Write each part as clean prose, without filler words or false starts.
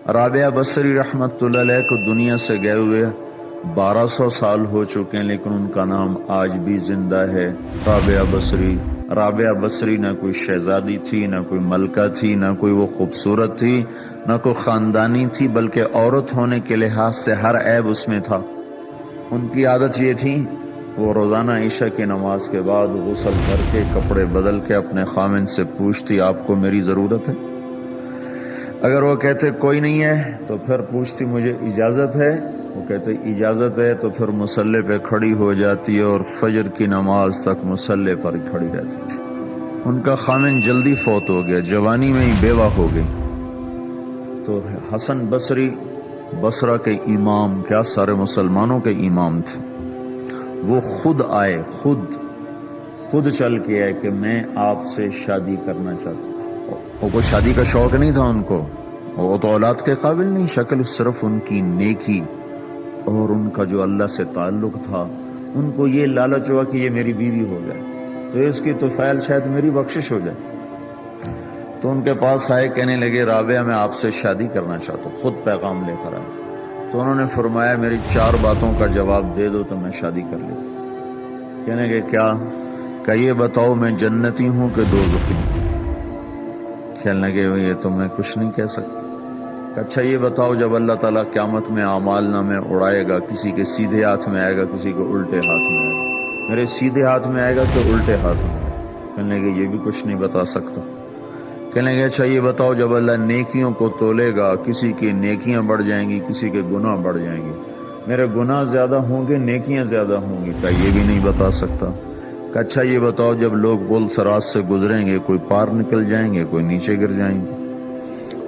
رابعہ بصری رحمت اللہ علیہ کو دنیا سے گئے ہوئے 1200 سال ہو چکے ہیں، لیکن ان کا نام آج بھی زندہ ہے، رابعہ بصری۔ رابعہ بصری نہ کوئی شہزادی تھی، نہ کوئی ملکہ تھی، نہ کوئی وہ خوبصورت تھی، نہ کوئی خاندانی تھی، بلکہ عورت ہونے کے لحاظ سے ہر عیب اس میں تھا۔ ان کی عادت یہ تھی، وہ روزانہ عشاء کی نماز کے بعد غسل کر کے کپڑے بدل کے اپنے خامن سے پوچھتی آپ کو میری ضرورت ہے؟ اگر وہ کہتے کوئی نہیں ہے تو پھر پوچھتی مجھے اجازت ہے؟ وہ کہتے اجازت ہے تو پھر مصلی پہ کھڑی ہو جاتی اور فجر کی نماز تک مصلی پر کھڑی رہتی تھی۔ ان کا خامن جلدی فوت ہو گیا، جوانی میں ہی بیوہ ہو گئی، تو حسن بصری بصرہ کے امام، کیا سارے مسلمانوں کے امام تھے، وہ خود آئے، خود چل کے آئے کہ میں آپ سے شادی کرنا چاہتا ہوں۔ وہ کوئی شادی کا شوق نہیں تھا ان کو، وہ تو اولاد کے قابل نہیں، شکل صرف ان کی نیکی اور ان کا جو اللہ سے تعلق تھا، ان کو یہ لالچ ہوا کہ یہ میری بیوی ہو جائے تو اس کی طفیل شاید میری بخشش ہو جائے۔ تو ان کے پاس آئے، کہنے لگے رابعہ میں آپ سے شادی کرنا چاہتا ہوں، خود پیغام لے کر آئے۔ تو انہوں نے فرمایا میری 4 باتوں کا جواب دے دو تو میں شادی کر لیتا۔ کہنے لگے کیا؟ کہ یہ بتاؤ میں جنتی ہوں کہ دوزخی ہوں؟ کہنے لگے یہ تو میں کچھ نہیں کہہ سکتا۔ اچھا یہ بتاؤ جب اللہ تعالیٰ قیامت میں اعمال نامے اڑائے گا، کسی کے سیدھے ہاتھ میں آئے گا، کسی کو الٹے ہاتھ میں آئے گا، میرے سیدھے ہاتھ میں آئے گا کہ الٹے ہاتھ میں آئے گا؟ کہنے لگے یہ بھی کچھ نہیں بتا سکتا۔ کہنے لگے اچھا یہ بتاؤ جب اللہ نیکیوں کو تولے گا، کسی کی نیکیاں بڑھ جائیں گی، کسی کے گناہ بڑھ جائیں گے، میرے گناہ زیادہ ہوں گے نیکیاں زیادہ ہوں گی؟ کہ یہ بھی نہیں بتا سکتا۔ کہ اچھا یہ بتاؤ جب لوگ پل صراط سے گزریں گے، کوئی پار نکل جائیں گے، کوئی نیچے گر جائیں گے،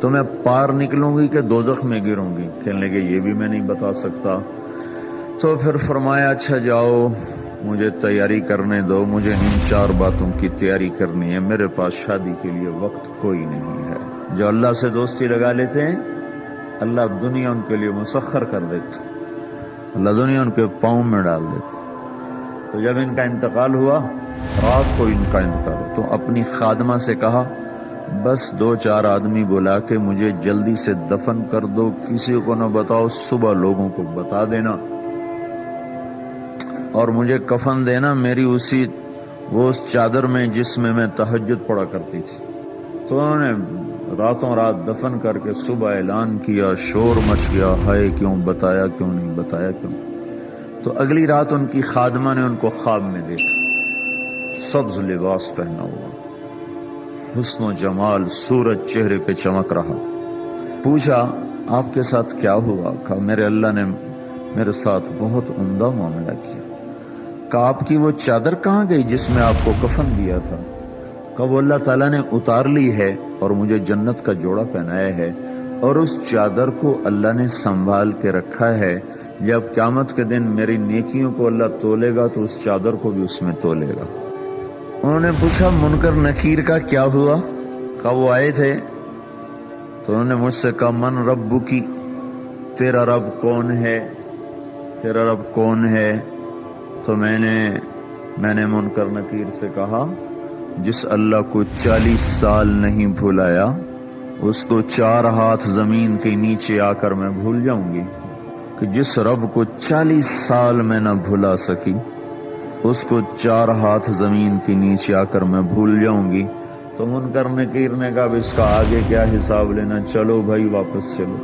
تو میں پار نکلوں گی کہ دوزخ میں گروں گی؟ کہنے لگے یہ بھی میں نہیں بتا سکتا۔ تو پھر فرمایا اچھا جاؤ مجھے تیاری کرنے دو، مجھے ان 4 باتوں کی تیاری کرنی ہے، میرے پاس شادی کے لیے وقت کوئی نہیں ہے۔ جو اللہ سے دوستی لگا لیتے ہیں اللہ دنیا ان کے لیے مسخر کر دیتے، اللہ دنیا ان کے پاؤں میں ڈال دیتے۔ تو جب ان کا انتقال ہوا، رات کو ان کا انتقال ہوا، تو اپنی خادمہ سے کہا بس 2-4 آدمی بلا کے مجھے جلدی سے دفن کر دو، کسی کو نہ بتاؤ، صبح لوگوں کو بتا دینا، اور مجھے کفن دینا میری اس چادر میں جس میں میں تہجد پڑھا کرتی تھی۔ تو انہوں نے راتوں رات دفن کر کے صبح اعلان کیا، شور مچ گیا، ہائے کیوں بتایا، کیوں نہیں بتایا، کیوں؟ تو اگلی رات ان کی خادمہ نے ان کو خواب میں دیکھا، سبز لباس پہنا ہوا، حسن و جمال، سورج چہرے پہ چمک رہا۔ پوچھا آپ کے ساتھ کیا ہوا؟ کہا میرے اللہ نے میرے ساتھ بہت عمدہ معاملہ کیا۔ کہا آپ کی وہ چادر کہاں گئی جس میں آپ کو کفن دیا تھا؟ کہا وہ اللہ تعالیٰ نے اتار لی ہے اور مجھے جنت کا جوڑا پہنایا ہے، اور اس چادر کو اللہ نے سنبھال کے رکھا ہے، جب قیامت کے دن میری نیکیوں کو اللہ تولے گا تو اس چادر کو بھی اس میں تولے گا۔ انہوں نے پوچھا منکر نکیر کا کیا ہوا؟ کہا وہ آئے تھے تو انہوں نے مجھ سے کہا من ربکی، تیرا رب کون ہے، تیرا رب کون ہے؟ تو میں نے منکر نکیر سے کہا جس اللہ کو 40 سال نہیں بھلایا اس کو 4 ہاتھ زمین کے نیچے آ کر میں بھول جاؤں گی؟ کہ جس رب کو 40 سال میں نہ بھلا سکی اس کو 4 ہاتھ زمین کے نیچے آ کر میں بھول جاؤں گی؟ تو منکر نکیر نے کہا اس کا آگے کیا حساب لینا، چلو بھائی واپس چلو۔